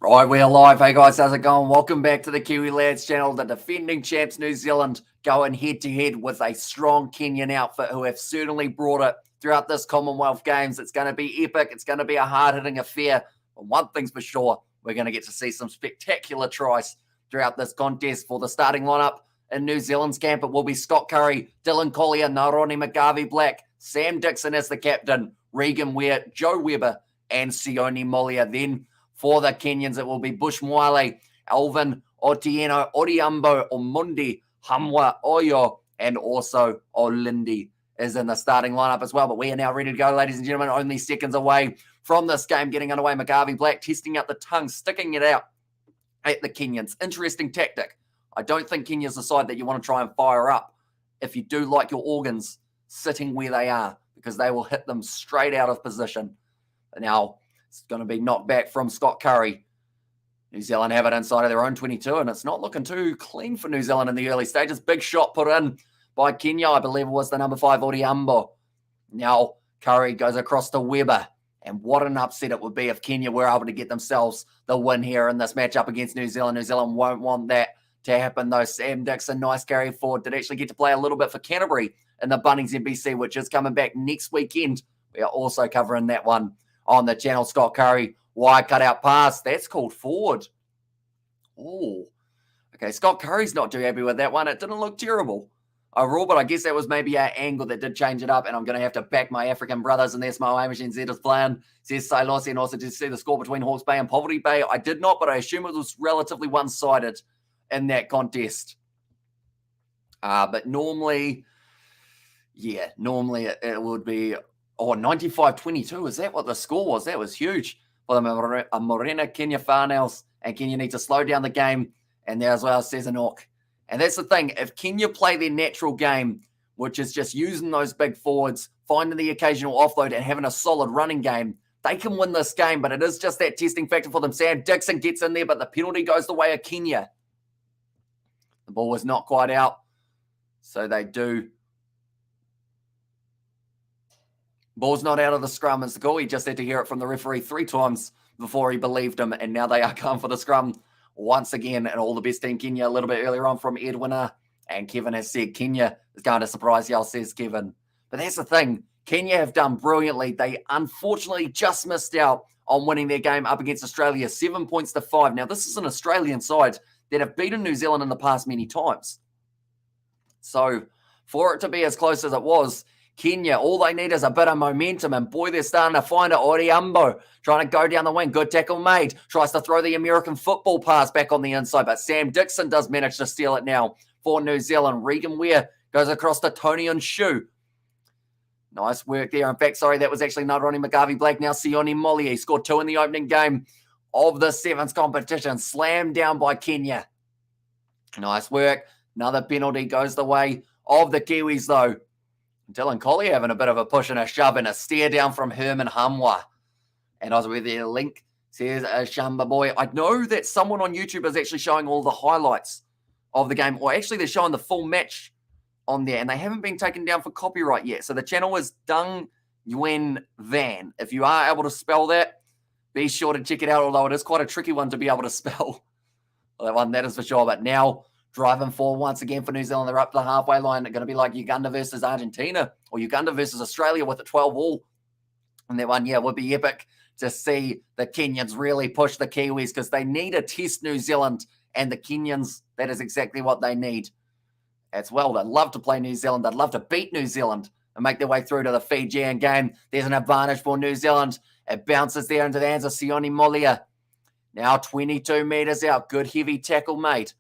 Right, we're live. Hey guys, how's it going? Welcome back to the Kiwi Lads channel. The defending champs New Zealand going head to head with a strong Kenyan outfit who have certainly brought it throughout this Commonwealth Games. It's going to be epic. It's going to be a hard-hitting affair. But one thing's for sure, we're going to get to see some spectacular tries throughout this contest. For the starting lineup in New Zealand's camp, it will be Scott Curry, Dylan Collier, Naroni McGarvey-Black, Sam Dixon as the captain, Regan Ware, Joe Webber, and Sione Molia. Then for the Kenyans, it will be Bush Mwale, Alvin Otieno, Odiambo, Omundi, Hamwa Oyo, and also Olindi is in the starting lineup as well. But we are now ready to go, ladies and gentlemen. Only seconds away from this game getting underway. McGarvey-Black testing out the tongue, sticking it out at the Kenyans. Interesting tactic. I don't think Kenya's the side that you want to try and fire up if you do like your organs sitting where they are, because they will hit them straight out of position. Now, it's going to be knocked back from Scott Curry. New Zealand have it inside of their own 22, and it's not looking too clean for New Zealand in the early stages. Big shot put in by Kenya. I believe it was the number 5, Odiambo. Now, Curry goes across to Webber. And what an upset it would be if Kenya were able to get themselves the win here in this matchup against New Zealand. New Zealand won't want that to happen, though. Sam Dixon, nice carry forward. Did actually get to play a little bit for Canterbury in the Bunnings NBC, which is coming back next weekend. We are also covering that one on the channel. Scott Curry, wide cutout pass. That's called forward. Oh, okay. Scott Curry's not too happy with that one. It didn't look terrible overall, but I guess that was maybe an angle that did change it up, and I'm going to have to back my African brothers in there. Smile Machine Z is playing. Says Sailosi, and also did see the score between Hawke's Bay and Poverty Bay. I did not, but I assume it was relatively one-sided in that contest. But normally it would be 95-22. Is that what the score was? That was huge for the Morena Kenya Farnels, and Kenya need to slow down the game, and there as well says Enoch. And that's the thing. If Kenya play their natural game, which is just using those big forwards, finding the occasional offload and having a solid running game, they can win this game, but it is just that testing factor for them. Sam Dixon gets in there, but the penalty goes the way of Kenya. The ball was not quite out, so they do. Ball's not out of the scrum as the goal. He just had to hear it from the referee 3 times before he believed him, and now they are going for the scrum once again. And all the best team Kenya a little bit earlier on from Edwina. And Kevin has said Kenya is going to surprise y'all, says Kevin. But that's the thing. Kenya have done brilliantly. They unfortunately just missed out on winning their game up against Australia, 7 points to 5. Now, this is an Australian side that have beaten New Zealand in the past many times. So for it to be as close as it was, Kenya, all they need is a bit of momentum, and boy, they're starting to find it. Odiambo trying to go down the wing. Good tackle made. Tries to throw the American football pass back on the inside, but Sam Dixon does manage to steal it now for New Zealand. Regan Ware goes across to Tony and Shu. Nice work there. In fact, sorry, that was actually Naroni McGarvey-Black. Now Sione Molia. He scored 2 in the opening game of the Sevens competition. Slammed down by Kenya. Nice work. Another penalty goes the way of the Kiwis, though. Dylan Collier having a bit of a push and a shove and a stare down from Herman Hamwa. And I was with their link, says Shamba Boy. I know that someone on YouTube is actually showing all the highlights of the game, or actually they're showing the full match on there, and they haven't been taken down for copyright yet. So the channel is Dung Yuen Van. If you are able to spell that, be sure to check it out, although it is quite a tricky one to be able to spell. That one, that is for sure. But now, driving forward once again for New Zealand. They're up the halfway line. They're going to be like Uganda versus Argentina, or Uganda versus Australia with a 12-all. And that one, yeah, would be epic to see the Kenyans really push the Kiwis, because they need to test New Zealand, and the Kenyans, that is exactly what they need as well. They'd love to play New Zealand. They'd love to beat New Zealand and make their way through to the Fijian game. There's an advantage for New Zealand. It bounces there into the hands of Sione Molia. Now 22 metres out. Good heavy tackle made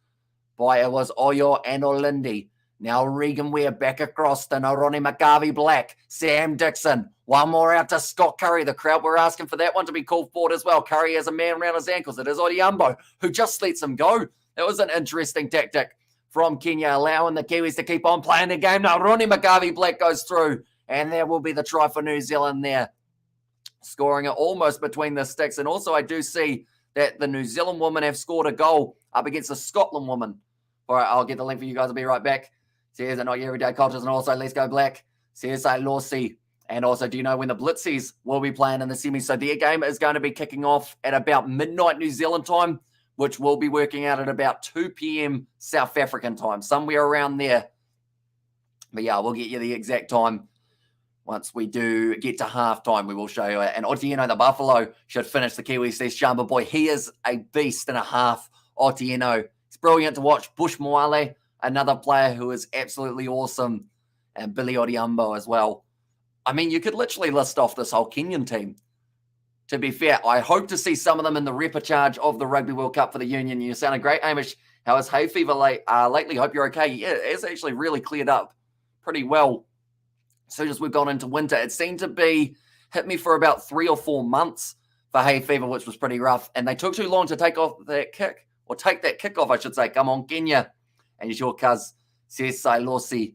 by it was Oyo and Olindi. Now Regan Ware back across to Naroni McGarvey-Black. Sam Dixon. One more out to Scott Curry. The crowd were asking for that one to be called forward as well. Curry has a man around his ankles. It is Odiambo who just lets him go. That was an interesting tactic from Kenya, allowing the Kiwis to keep on playing the game. Now Naroni McGarvey-Black goes through, and there will be the try for New Zealand there. Scoring it almost between the sticks. And also I do see that the New Zealand women have scored a goal up against the Scotland woman. All right, I'll get the link for you guys. I'll be right back. Says Not Your Everyday Cultures, and also Let's Go Black. Says Lawsey. And also, do you know when the Blitzies will be playing in the semis? So their game is going to be kicking off at about midnight New Zealand time, which will be working out at about 2 p.m. South African time, somewhere around there. But yeah, we'll get you the exact time. Once we do get to halftime, we will show you it. And Otieno, the Buffalo, should finish the Kiwis. Says Shamba Boy. He is a beast and a half, Otieno. It's brilliant to watch. Bush Moale, another player who is absolutely awesome. And Billy Odiumbo as well. I mean, you could literally list off this whole Kenyan team. To be fair, I hope to see some of them in the repercharge of the Rugby World Cup for the Union. You sounded great, Hamish. How is hay fever lately? Hope you're okay. Yeah, it's actually really cleared up pretty well. So as we've gone into winter, it seemed to be hit me for about 3 or 4 months for hay fever, which was pretty rough. And they took too long to take that kick off, I should say. Come on, Kenya. And it's your cuz, says Sailosi.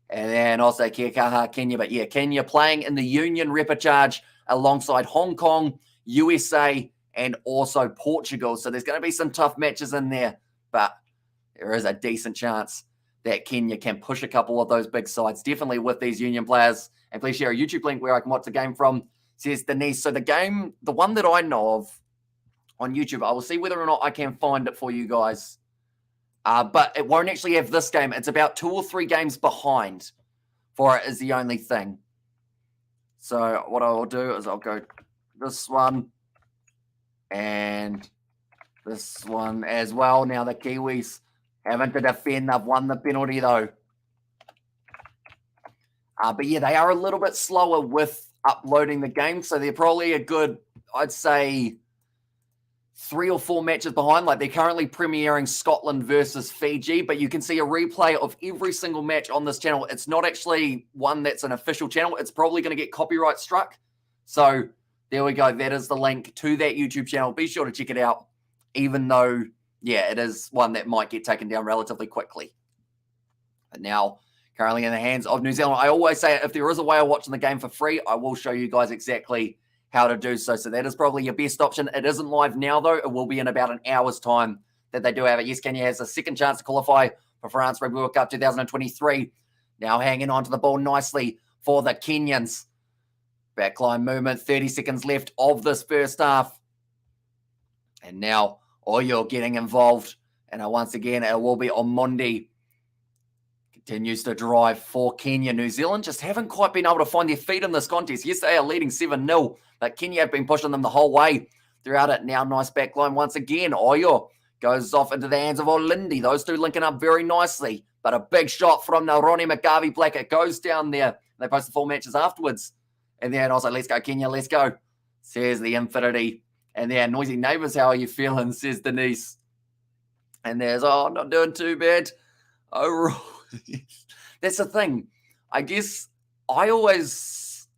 And then also Kiakaha, Kenya. But yeah, Kenya playing in the Union repercharge alongside Hong Kong, USA, and also Portugal. So there's going to be some tough matches in there. But there is a decent chance that Kenya can push a couple of those big sides, definitely with these Union players. And please share a YouTube link where I can watch the game from, says Denise. So the game, the one that I know of on YouTube, I will see whether or not I can find it for you guys. But it won't actually have this game. It's about 2 or 3 games behind for it is the only thing. So what I will do is I'll go this one and this one as well. Now the Kiwis having to defend. They've won the penalty though. But yeah, they are a little bit slower with uploading the game. So they're probably a good, I'd say, 3 or 4 matches behind. Like they're currently premiering Scotland versus Fiji, but you can see a replay of every single match on this channel. It's not actually one that's an official channel. It's probably going to get copyright struck. So there we go. That is the link to that YouTube channel. Be sure to check it out, even though, yeah, it is one that might get taken down relatively quickly. But now, currently in the hands of New Zealand. I always say if there is a way of watching the game for free, I will show you guys exactly how to do so. So that is probably your best option. It isn't live now, though. It will be in about an hour's time that they do have it. Yes, Kenya has a second chance to qualify for France Rugby World Cup 2023. Now hanging on to the ball nicely for the Kenyans. Backline movement, 30 seconds left of this first half. And now Oyo getting involved. And once again, it will be Omondi. Continues to drive for Kenya. New Zealand just haven't quite been able to find their feet in this contest. Yes, they are leading 7-0, but Kenya have been pushing them the whole way throughout it. Now, nice backline once again. Oyo goes off into the hands of Olindi. Those two linking up very nicely, but a big shot from Naroni McGarvey Black. It goes down there. They post the 4 matches afterwards. And then also, let's go, Kenya, let's go, says the Infinity. And then, noisy neighbors, how are you feeling, says Denise. And there's, oh, not doing too bad. Oh, that's the thing. I guess I always,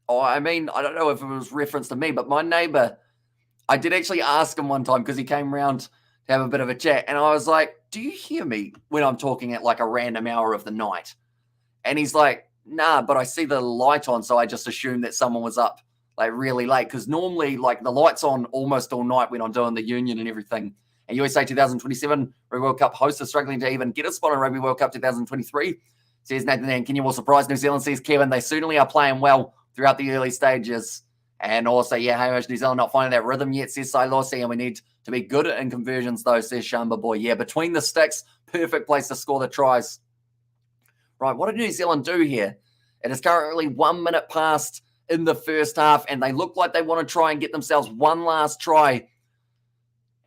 I don't know if it was reference to me, but my neighbor, I did actually ask him one time because he came around to have a bit of a chat. And I was like, do you hear me when I'm talking at like a random hour of the night? And he's like, nah, but I see the light on. So I just assumed that someone was up like really late. Because normally like the light's on almost all night when I'm doing the Union and everything. And USA 2027 Rugby World Cup hosts are struggling to even get a spot in Rugby World Cup 2023, says Nathan. And Kenya will surprise New Zealand, says Kevin. They certainly are playing well throughout the early stages. And also, yeah, Hamish, New Zealand not finding that rhythm yet, says Sailosi. And we need to be good in conversions, though, says Shamba Boy. Yeah, between the sticks, perfect place to score the tries. Right, what did New Zealand do here? It is currently 1 minute past in the first half, and they look like they want to try and get themselves one last try.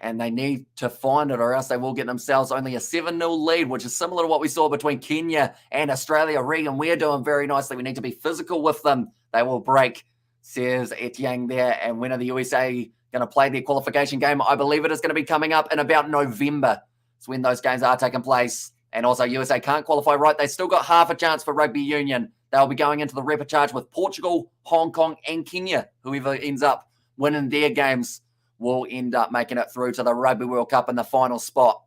And they need to find it, or else they will get themselves only a 7-0 lead, which is similar to what we saw between Kenya and Australia. Regan, we're doing very nicely. We need to be physical with them. They will break, says Etienne there. And when are the USA going to play their qualification game? I believe it is going to be coming up in about November. It's when those games are taking place. And also USA can't qualify, right? They still got half a chance for Rugby Union. They'll be going into the repercharge with Portugal, Hong Kong, and Kenya. Whoever ends up winning their games will end up making it through to the Rugby World Cup in the final spot.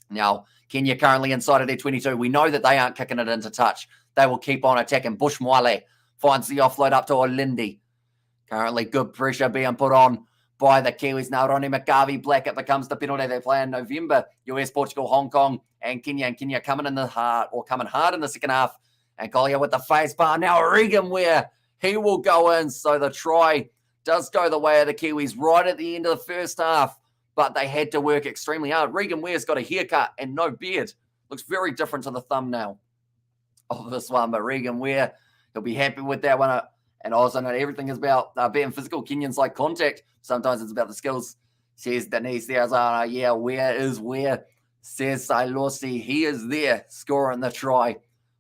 Now, Kenya currently inside of their 22. We know that they aren't kicking it into touch. They will keep on attacking. Bush Moale finds the offload up to Olindi. Currently good pressure being put on by the Kiwis. Now, Ronnie McGarvey Black, it becomes the penalty. They play in November. US, Portugal, Hong Kong, and Kenya. And Kenya coming hard in the second half. And Collier with the face bar. Now, Regan Ware He will go in. So the try does go the way of the Kiwis right at the end of the first half, but they had to work extremely hard. Regan Ware's got a haircut and no beard. Looks very different to the thumbnail of this one, but Regan Ware, he'll be happy with that one. And also, not everything is about being physical. Kenyans like contact. Sometimes it's about the skills. Says Denise there. Yeah, where is where? Says Sailosi. He is there scoring the try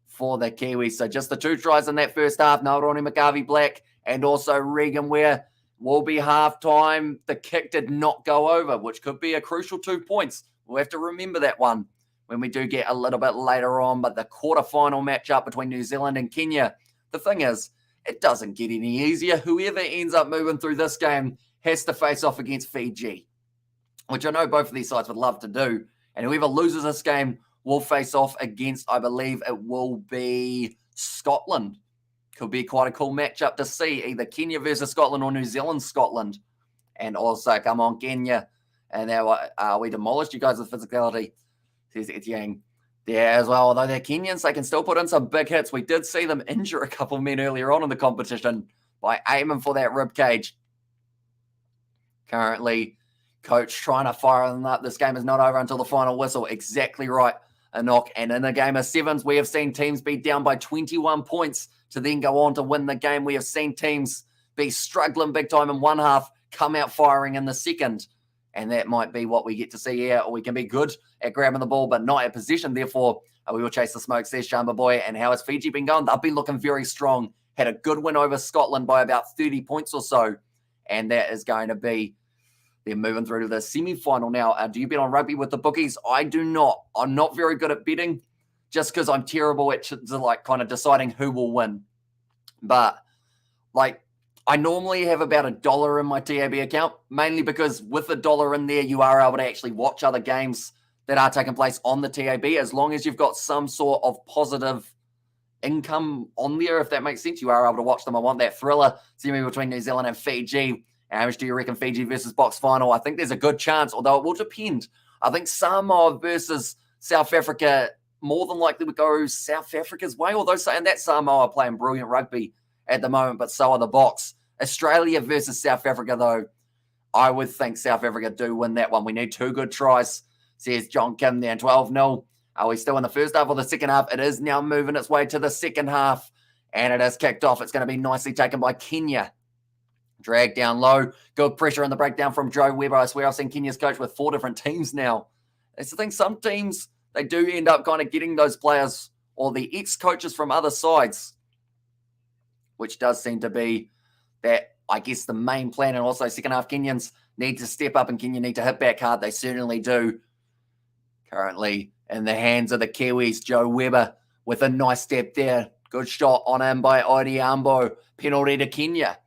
for the Kiwis. So just the 2 tries in that first half. Naoroni McGarvey Black and also Regan Ware will be halftime. The kick did not go over, which could be a crucial 2 points. We'll have to remember that one when we do get a little bit later on. But the quarterfinal matchup between New Zealand and Kenya, the thing is, it doesn't get any easier. Whoever ends up moving through this game has to face off against Fiji, which I know both of these sides would love to do. And whoever loses this game will face off against, I believe it will be Scotland. Could be quite a cool matchup to see, either Kenya versus Scotland or New Zealand, Scotland. And also, come on, Kenya. And now we demolished you guys with physicality, says Etienne there as well. Although they're Kenyans, they can still put in some big hits. We did see them injure a couple of men earlier on in the competition by aiming for that rib cage. Currently, coach trying to fire them up. This game is not over until the final whistle. Exactly right, a knock. And in a game of sevens, we have seen teams be down by 21 points to then go on to win the game. We have seen teams be struggling big time in one half, come out firing in the second. And that might be what we get to see here. Or we can be good at grabbing the ball, but not at position. Therefore, we will chase the smoke, says Shamba Boy. And how has Fiji been going? They've been looking very strong. Had a good win over Scotland by about 30 points or so. And that is going to be, they're moving through to the semi-final now. Do you bet on rugby with the bookies? I do not. I'm not very good at betting just because I'm terrible at like kind of deciding who will win. But like, I normally have about $1 in my TAB account, mainly because with $1 in there, you are able to actually watch other games that are taking place on the TAB, as long as you've got some sort of positive income on there, if that makes sense. You are able to watch them. I want that thriller semi between New Zealand and Fiji. How much do you reckon Fiji versus box final? I think there's a good chance, although it will depend. I think Samoa versus South Africa more than likely would go South Africa's way, although saying that Samoa are playing brilliant rugby at the moment, but so are the box. Australia versus South Africa, though, I would think South Africa do win that one. We need 2 good tries, says John Kim there. 12-0. Are we still in the first half or the second half? It is now moving its way to the second half, and it has kicked off. It's going to be nicely taken by Kenya. Drag down low. Good pressure in the breakdown from Joe Webber. I swear I've seen Kenya's coach with 4 different teams now. It's the thing, some teams, they do end up kind of getting those players or the ex-coaches from other sides, which does seem to be that, I guess, the main plan. And also second half Kenyans need to step up and Kenya need to hit back hard. They certainly do. Currently in the hands of the Kiwis, Joe Webber with a nice step there. Good shot on him by Odiambo. Penalty to Kenya.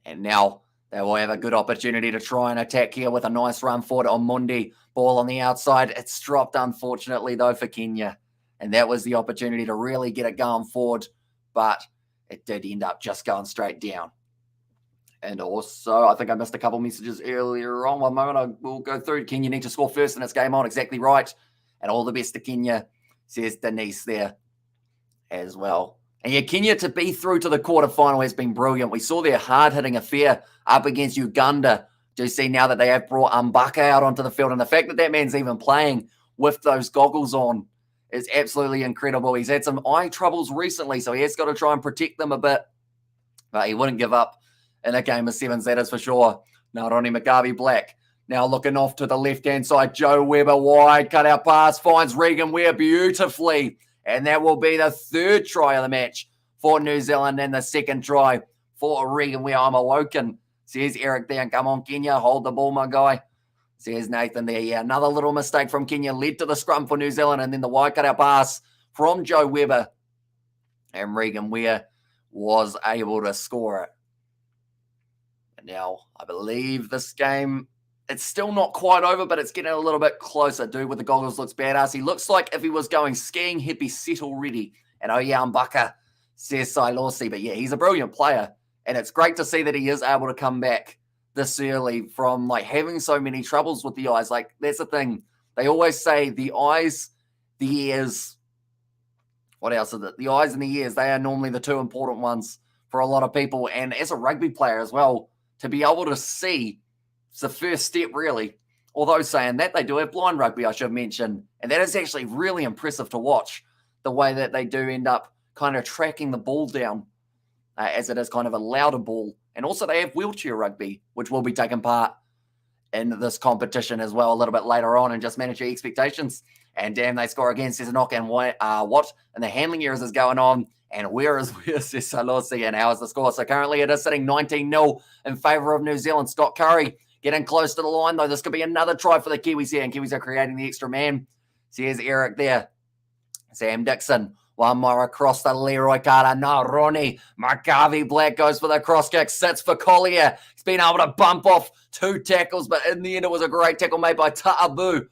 And now they will have a good opportunity to try and attack here with a nice run forward on Mundi. Ball on the outside. It's dropped, unfortunately, though, for Kenya. And that was the opportunity to really get it going forward. But it did end up just going straight down. And also, I think I missed a couple messages earlier on. One moment, I will go through. Kenya need to score first and it's game on. Exactly right. And all the best to Kenya, says Denise there as well. And yeah, Kenya to be through to the quarterfinal has been brilliant. We saw their hard-hitting affair up against Uganda. Do you see now that they have brought Mbaka out onto the field? And the fact that that man's even playing with those goggles on is absolutely incredible. He's had some eye troubles recently, so he has got to try and protect them a bit. But he wouldn't give up in a game of sevens, that is for sure. Naoroni McGarvey Black now looking off to the left-hand side. Joe Webber wide, cut-out pass, finds Regan Ware beautifully. And that will be the 3rd try of the match for New Zealand and the 2nd try for Regan Ware. I'm awoken, says Eric there. Come on, Kenya, hold the ball, my guy, says Nathan there. Yeah, another little mistake from Kenya led to the scrum for New Zealand, and then the wide cut-out pass from Joe Webber. And Regan Ware was able to score it. And now, I believe this game, it's still not quite over, but it's getting a little bit closer. Dude with the goggles looks badass. He looks like if he was going skiing, he'd be set already. And oh yeah, Mbaka, says Sailosi. But yeah, he's a brilliant player. And it's great to see that he is able to come back this early from like having so many troubles with the eyes. Like, that's the thing. They always say the eyes, the ears, what else is it? The eyes and the ears, they are normally the 2 important ones for a lot of people. And as a rugby player as well, to be able to see, it's the first step really. Although saying that, they do have blind rugby, I should mention. And that is actually really impressive to watch, the way that they do end up kind of tracking the ball down, as it is kind of a louder ball. And also they have wheelchair rugby, which will be taking part in this competition as well a little bit later on, and just manage your expectations. And damn, they score again, says Enoch, and what? And the handling errors is going on. And where is Salosi, and how is the score? So currently it is sitting 19-0 in favour of New Zealand. Scott Curry getting close to the line, though. This could be another try for the Kiwis here, and Kiwis are creating the extra man. So here's Eric there. Sam Dixon. One more across the Leroy Carter. No, Ronnie McGarvey Black goes for the cross kick. Sits for Collier. He's been able to bump off 2 tackles, but in the end it was a great tackle made by Ta'abu.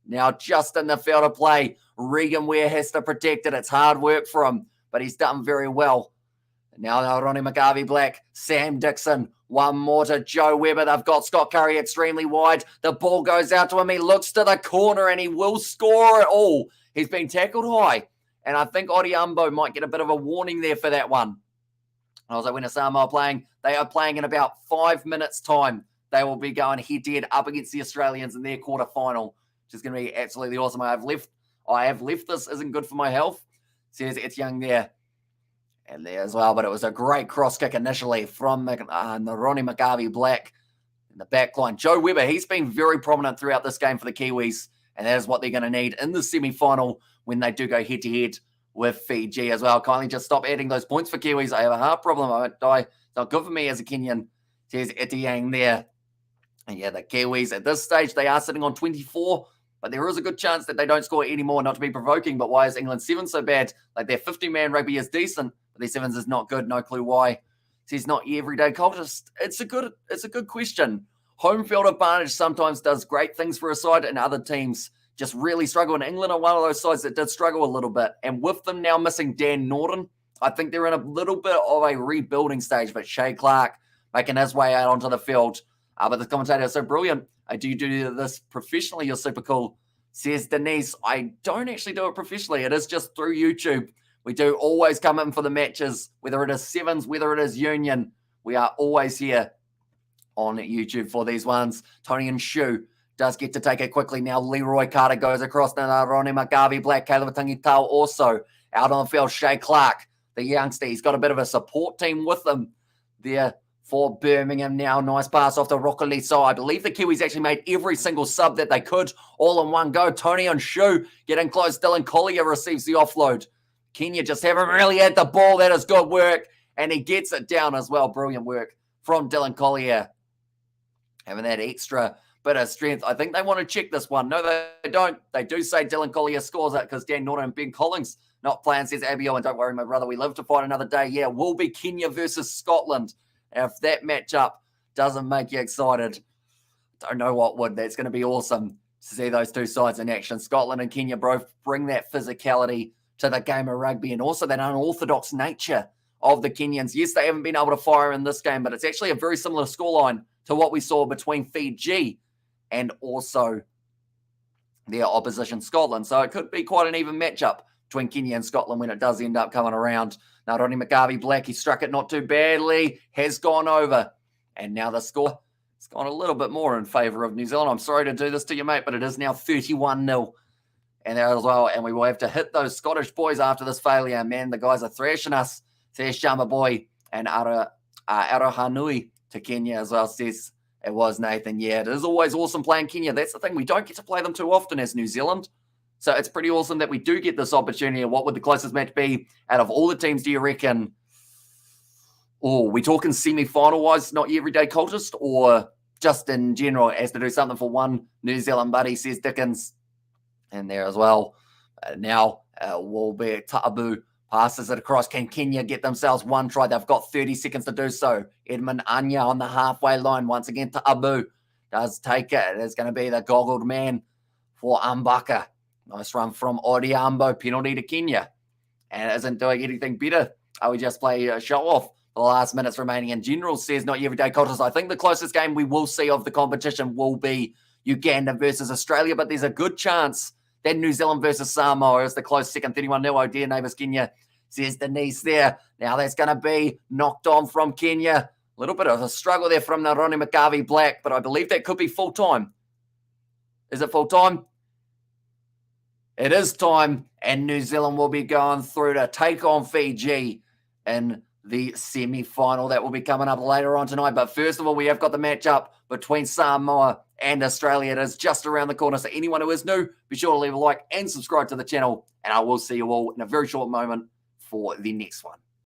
Now just in the field of play, Regan Ware has to protect it. It's hard work for him, but he's done very well. Now Ronnie McGarvey Black, Sam Dixon, one more to Joe Webber. They've got Scott Curry extremely wide. The ball goes out to him. He looks to the corner and he will score it all. He's been tackled high. And I think Odiambo might get a bit of a warning there for that one. I was like, when Samoa are playing, they are playing in about 5 minutes' time. They will be going head-to-head up against the Australians in their quarterfinal, which is going to be absolutely awesome. I have left this. Isn't good for my health. Says it's young there. And there as well. But it was a great cross kick initially from the Ronnie McGarvey Black in the back line. Joe Webber, he's been very prominent throughout this game for the Kiwis. And that is what they're going to need in the semi-final when they do go head-to-head with Fiji as well. Kindly just stop adding those points for Kiwis. I have a heart problem. I won't die. It's not good for me as a Kenyan. Says Etienne there. And yeah, the Kiwis at this stage, they are sitting on 24. But there is a good chance that they don't score any more, not to be provoking. But why is England Sevens so bad? Like their 50-man rugby is decent, but their Sevens is not good. No clue why. Says not everyday cultist. It's a good question. Home field advantage sometimes does great things for a side, and other teams just really struggle. And England are one of those sides that did struggle a little bit. And with them now missing Dan Norton, I think they're in a little bit of a rebuilding stage. But Shay Clark making his way out onto the field. But the commentator is so brilliant. Do you do this professionally? You're super cool. Says Denise, I don't actually do it professionally. It is just through YouTube. We do always come in for the matches, whether it is Sevens, whether it is Union. We are always here on YouTube for these ones. Tony and Shu does get to take it quickly now. Leroy Carter goes across. Now Ronnie McGarvey Black, Caleb Tangitau also out on the field. Shay Clark, the youngster, he's got a bit of a support team with him there for Birmingham now. Nice pass off the Rockoli. So I believe the Kiwis actually made every single sub that they could all in one go. Tony and Shu getting close. Dylan Collier receives the offload. Kenya just haven't really had the ball. That is good work. And he gets it down as well. Brilliant work from Dylan Collier. Having that extra bit of strength. I think they want to check this one. No, they don't. They do say Dylan Collier scores it because Dan Norton and Ben Collins not playing, says Abiel. And don't worry, my brother, we live to fight another day. Yeah, will be Kenya versus Scotland. And if that matchup doesn't make you excited, don't know what would. That's going to be awesome to see those two sides in action. Scotland and Kenya both bring that physicality to the game of rugby and also that unorthodox nature of the Kenyans. Yes, they haven't been able to fire in this game, but it's actually a very similar scoreline to what we saw between Fiji and also their opposition, Scotland. So it could be quite an even matchup between Kenya and Scotland when it does end up coming around. Now, Ronnie McGarvey Black, he struck it not too badly, has gone over. And now the score has gone a little bit more in favour of New Zealand. I'm sorry to do this to you, mate, but it is now 31-0. And there as well. And we will have to hit those Scottish boys after this failure. Man, the guys are thrashing us. Says Shama Boy and Arahanui to Kenya as well. Says it was Nathan. Yeah, it is always awesome playing Kenya. That's the thing. We don't get to play them too often as New Zealand. So it's pretty awesome that we do get this opportunity. What would the closest match be out of all the teams, do you reckon? Oh, we talking semi-final-wise, not everyday cultist, or just in general, has to do something for one New Zealand buddy, says Dickens. And there as well. Now will be Ta'abu passes it across. Can Kenya get themselves one try? They've got 30 seconds to do so. Edmund Anya on the halfway line. Once again, Ta'abu does take it. It's going to be the goggled man for Ambaka. Nice run from Odiambo. Penalty to Kenya. And it isn't doing anything better. We just play a show off. The last minutes remaining in general, says not everyday cultures. I think the closest game we will see of the competition will be Uganda versus Australia, but there's a good chance that New Zealand versus Samoa is the close second. 31-0. Oh dear, neighbours Kenya says Denise there. Now that's going to be knocked on from Kenya. A little bit of a struggle there from the Ronnie McGarvey Black, but I believe that could be full time. Is it full time? It is time, and New Zealand will be going through to take on Fiji in the semi-final. That will be coming up later on tonight. But first of all, we have got the matchup between Samoa and Australia. It is just around the corner. So anyone who is new, be sure to leave a like and subscribe to the channel. And I will see you all in a very short moment for the next one.